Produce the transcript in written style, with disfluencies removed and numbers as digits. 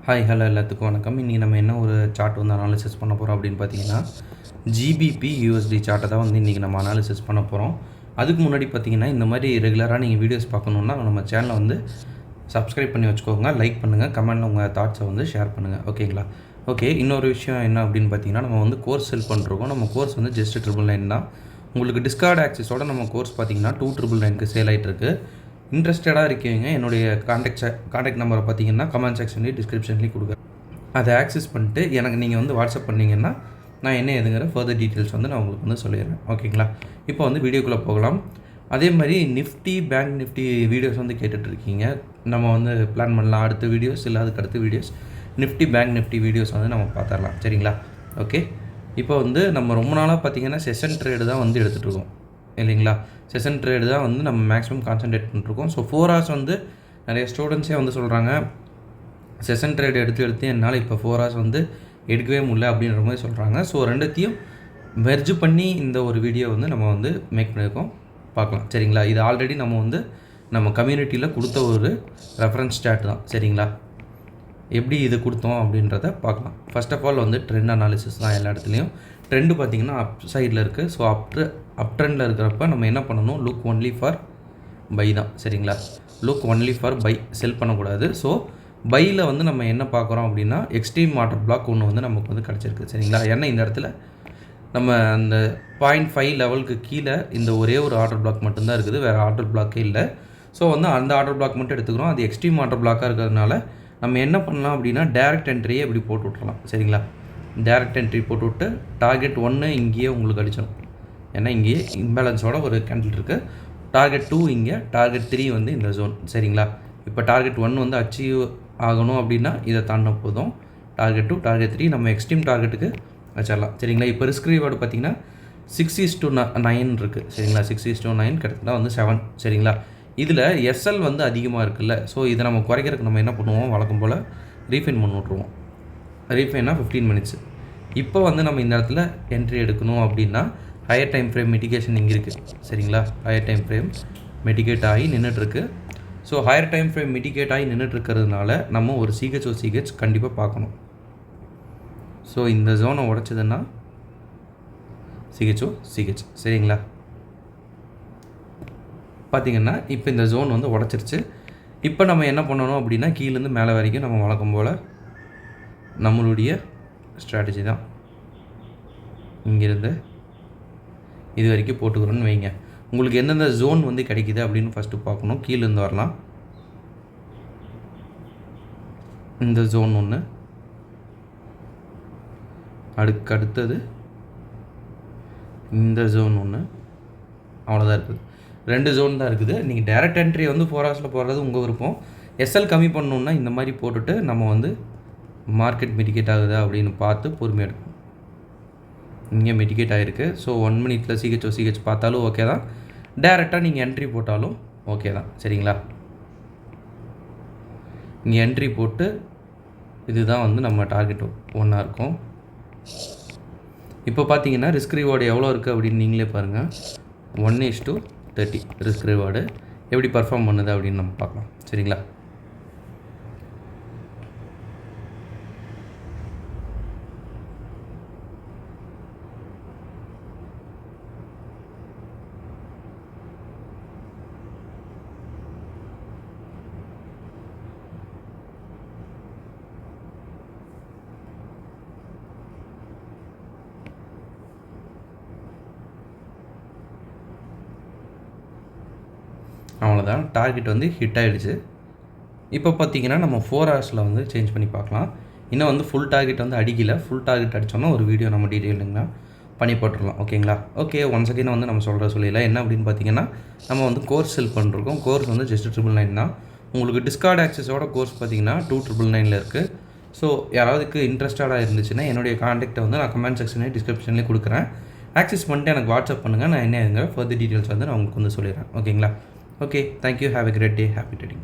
Hello எல்லாத்துக்கும் வணக்கம். இன்றைக்கி நம்ம என்ன ஒரு சார்ட் வந்து அனாலிசிஸ் பண்ண போகிறோம் அப்படின்னு பார்த்தீங்கன்னா, ஜிபிபி யூஎஸ்டி சார்ட்டை தான் வந்து இன்றைக்கி நம்ம அனாலிசிஸ் பண்ண போகிறோம். அதுக்கு முன்னாடி பார்த்தீங்கன்னா, இந்த மாதிரி ரெகுலராக நீங்கள் வீடியோஸ் பார்க்கணுன்னா நம்ம சேனலை வந்து சப்ஸ்கிரைப் பண்ணி வச்சுக்கோங்க, லைக் பண்ணுங்கள், கமெண்ட்டில் உங்கள் தாட்ஸை வந்து ஷேர் பண்ணுங்கள். ஓகேங்களா? ஓகே, இன்னொரு விஷயம் என்ன அப்படின்னு பார்த்தீங்கன்னா, நம்ம வந்து கோர்ஸ் செல் பண்ணிருக்கோம். நம்ம கோர்ஸ் வந்து ஜஸ்ட் 999 தான். உங்களுக்கு டிஸ்கார்ட் ஆக்சஸோட நம்ம கோர்ஸ் பார்த்தீங்கன்னா 2999க்கு சேல் ஆகிட்டுருக்கு. இன்ட்ரெஸ்டடாக இருக்கீங்க என்னுடைய காண்டாக்ட் நம்பரை பார்த்தீங்கன்னா கமெண்ட் செக்ஷன்லேயும் டிஸ்கிரிப்ஷன்லேயும் கொடுக்குறேன். அதை ஆக்சஸ் பண்ணிட்டு எனக்கு நீங்கள் வந்து வாட்ஸ்அப் பண்ணிங்கன்னா நான் என்ன எதுங்கிற ஃபர்தர் டீட்டெயில்ஸ் வந்து நான் உங்களுக்கு வந்து சொல்லிடுறேன். ஓகேங்களா? இப்போ வந்து வீடியோக்குள்ளே போகலாம். அதே மாதிரி நிஃப்டி பேங்க் நிஃப்டி வீடியோஸ் வந்து கேட்டுட்ருக்கீங்க. நம்ம வந்து பிளான் பண்ணலாம் அடுத்த வீடியோஸ் இல்லை அதுக்கு அடுத்த videos Nifty bank Nifty videos வந்து நம்ம பார்த்துடலாம். சரிங்களா? ஓகே, இப்போ வந்து நம்ம ரொம்ப நாளாக பார்த்தீங்கன்னா செஷன் ட்ரேடு தான் வந்து எடுத்துகிட்ருக்கோம் இல்லைங்களா? செஷன் ட்ரேடு தான் வந்து நம்ம மேக்ஸிமம் கான்சன்ட்ரேட் பண்ணிருக்கோம். ஸோ 4 hours வந்து நிறைய ஸ்டூடெண்ட்ஸே வந்து சொல்கிறாங்க, செஷன் ட்ரேடு எடுத்து என்னால் இப்போ 4 hours வந்து எடுக்கவே முடியல அப்படின்ற மாதிரி சொல்கிறாங்க. ஸோ ரெண்டுத்தையும் மெர்ஜ் பண்ணி இந்த ஒரு வீடியோ வந்து நம்ம வந்து மேக் பண்ணியிருக்கோம், பார்க்கலாம். சரிங்களா? இது ஆல்ரெடி நம்ம கம்யூனிட்டியில் கொடுத்த ஒரு ரெஃபரன்ஸ் சார்ட் தான். சரிங்களா? எப்படி இது கொடுத்தோம் அப்படின்றத பார்க்கலாம். ஃபர்ஸ்ட் ஆஃப் ஆல் வந்து ட்ரெண்ட் அனாலிசிஸ் தான் எல்லா இடத்துலையும். ட்ரெண்டு பார்த்திங்கன்னா அப் சைடில் இருக்குது. ஸோ அப் ட்ரெண்டில் இருக்கிறப்ப நம்ம என்ன பண்ணணும், லுக் ஒன்லி ஃபார் பை தான். சரிங்களா? லுக் ஒன்லி ஃபார் பை, செல் பண்ணக்கூடாது. ஸோ பையில் வந்து நம்ம என்ன பார்க்குறோம் அப்படின்னா எக்ஸ்ட்ரீம் ஆர்டர் பிளாக் ஒன்று வந்து நமக்கு வந்து கிடச்சிருக்கு. சரிங்களா? ஏன்னா இந்த இடத்துல நம்ம அந்த 0.5 லெவலுக்கு கீழே இந்த ஒரே ஒரு ஆர்டர் பிளாக் மட்டும்தான் இருக்குது, வேறு ஆர்டர் பிளாக்கே இல்லை. ஸோ வந்து அந்த ஆர்டர் பிளாக் மட்டும் எடுத்துக்கிறோம். அது எக்ஸ்ட்ரீம் ஆர்டர் பிளாக்காக இருக்கிறதுனால நம்ம என்ன பண்ணலாம் அப்படின்னா டேரெக்ட் என்ட்ரியே இப்படி போட்டு விட்றலாம். சரிங்களா? டேரெக்ட் என்ட்ரி போட்டு விட்டு டார்கெட் 1 இங்கேயே உங்களுக்கு அடிச்சிடும். ஏன்னா இங்கேயே இம்பேலன்ஸோட ஒரு கேண்டில் இருக்குது. டார்கெட் 2 இங்கே, டார்கெட் 3 வந்து இந்த ஜோன். சரிங்களா? இப்போ டார்கெட் 1 வந்து அச்சீவ் ஆகணும் அப்படின்னா இதை தாண்டின போதும். டார்கெட் 2 டார்கெட் 3 நம்ம எக்ஸ்ட்ரீம் டார்கெட்டுக்கு வச்சிடலாம். சரிங்களா? இப்போ ரிஸ்க் ரிவார்டு பார்த்தீங்கன்னா 6:9 இருக்குது. சரிங்களா? 6:9 கிட்டத்தட்ட வந்து 7. சரிங்களா? இதில் எஸ்எல் வந்து அதிகமாக இருக்குல்ல. ஸோ இதை நம்ம குறைக்கிறதுக்கு நம்ம என்ன பண்ணுவோம், வழக்கம் போல் ரீஃபைன் பண்ணி விட்ருவோம். ரீஃபைனா 15 minutes. இப்போ வந்து நம்ம இந்த இடத்துல என்ட்ரி எடுக்கணும் அப்படின்னா ஹையர் டைம் ஃப்ரேம் மிட்டிகேஷன் இங்கே இருக்குது. சரிங்களா? ஹையர் டைம் ஃப்ரேம் மிட்டிகேட் ஆகி நின்றுட்டுருக்கு. So higher time frame mitigate ஆகி நின்றுட்டுருக்கிறதுனால நம்ம ஒரு சிஹெச் கண்டிப்பாக பார்க்கணும். ஸோ இந்த ஜோனை உடைச்சதுன்னா சிஹெச். சரிங்களா? பார்த்திங்கன்னா இப்போ இந்த ஜோன் வந்து உடச்சிருச்சு. இப்போ நம்ம என்ன பண்ணணும் அப்படின்னா கீழேருந்து மேலே வரைக்கும் நம்ம வழக்கம் போல் நம்மளுடைய ஸ்ட்ராட்டஜி தான். இங்கேருந்து இது வரைக்கும் போட்டுக்கிறோன்னு வைங்க. உங்களுக்கு எந்தெந்த ஜோன் வந்து கிடைக்கிது அப்படின்னு ஃபஸ்ட்டு பார்க்கணும். கீழேருந்து வரலாம். இந்த ஜோன் ஒன்று, அடுத்தது இந்த ஜோன் ஒன்று, அவ்வளோதான் இருக்குது. 2 ஜோன் தான் இருக்குது. நீங்கள் டேரெக்ட் என்ட்ரி வந்து 4 hours போடுறது உங்கள் விருப்பம். எஸ்எல் கம்மி பண்ணணுன்னா இந்த மாதிரி போட்டுட்டு நம்ம வந்து மார்க்கெட் மிட்டிகேட் ஆகுதா அப்படின்னு பார்த்து பொறுமையாக எடுக்கணும். இங்கே மிட்டிகேட் ஆகிருக்கு. ஸோ 1 minute சிஹெச் பார்த்தாலும் ஓகே தான், டேரெக்டாக நீங்கள் என்ட்ரி போட்டாலும் ஓகே தான். சரிங்களா? இங்கே என்ட்ரி போட்டு இதுதான் வந்து நம்ம டார்கெட் 1 இருக்கும். இப்போ பார்த்தீங்கன்னா ரிஸ்க் ரிவார்டு எவ்வளோ இருக்குது அப்படின்னு நீங்களே பாருங்கள். 1:30 ரிஸ்க் ரிவார்டு எப்படி பர்ஃபார்ம் பண்ணுது அப்படின்னு நம்ம பார்க்கலாம். சரிங்களா? அவ்வளோதான், டார்கெட் வந்து ஹிட் ஆகிடுச்சு. இப்போ பார்த்தீங்கன்னா நம்ம 4 hours வந்து சேஞ்ச் பண்ணி பார்க்கலாம். இன்னும் வந்து ஃபுல் டார்கெட் வந்து அடிக்கலை. ஃபுல் டார்கெட் அடித்தோம்னா ஒரு வீடியோ நம்ம டீட்டெயிலுங்கனா பண்ணி போட்டுடலாம். ஓகேங்களா? ஓகே, ஒன்ஸ் அகைன் வந்து நம்ம சொல்லிடலாம். என்ன அப்படின்னு பார்த்தீங்கன்னா நம்ம வந்து கோர்ஸ் செல் பண்ணிருக்கோம். கோர்ஸ் வந்து ஜஸ்ட் 999 தான். உங்களுக்கு டிஸ்கார்ட் ஆக்சஸோட கோர்ஸ் பார்த்தீங்கன்னா 2999 இருக்குது. ஸோ யாராவதுக்கு இன்ட்ரெஸ்டடாக இருந்துச்சுன்னா என்னுடைய காண்டாக்டை வந்து நான் கமெண்ட் செக்ஷன்லேயே டிஸ்கிரிப்ஷன்லேயே கொடுக்குறேன். ஆக்சஸ் பண்ணிட்டு எனக்கு வாட்ஸ்அப் பண்ணுங்கள். நான் என்ன ஃபர்தர் டீட்டெயில்ஸ் வந்து நான் உங்களுக்கு வந்து சொல்லிடுறேன். ஓகேங்களா? Okay, thank you. Have a great day. Happy trading.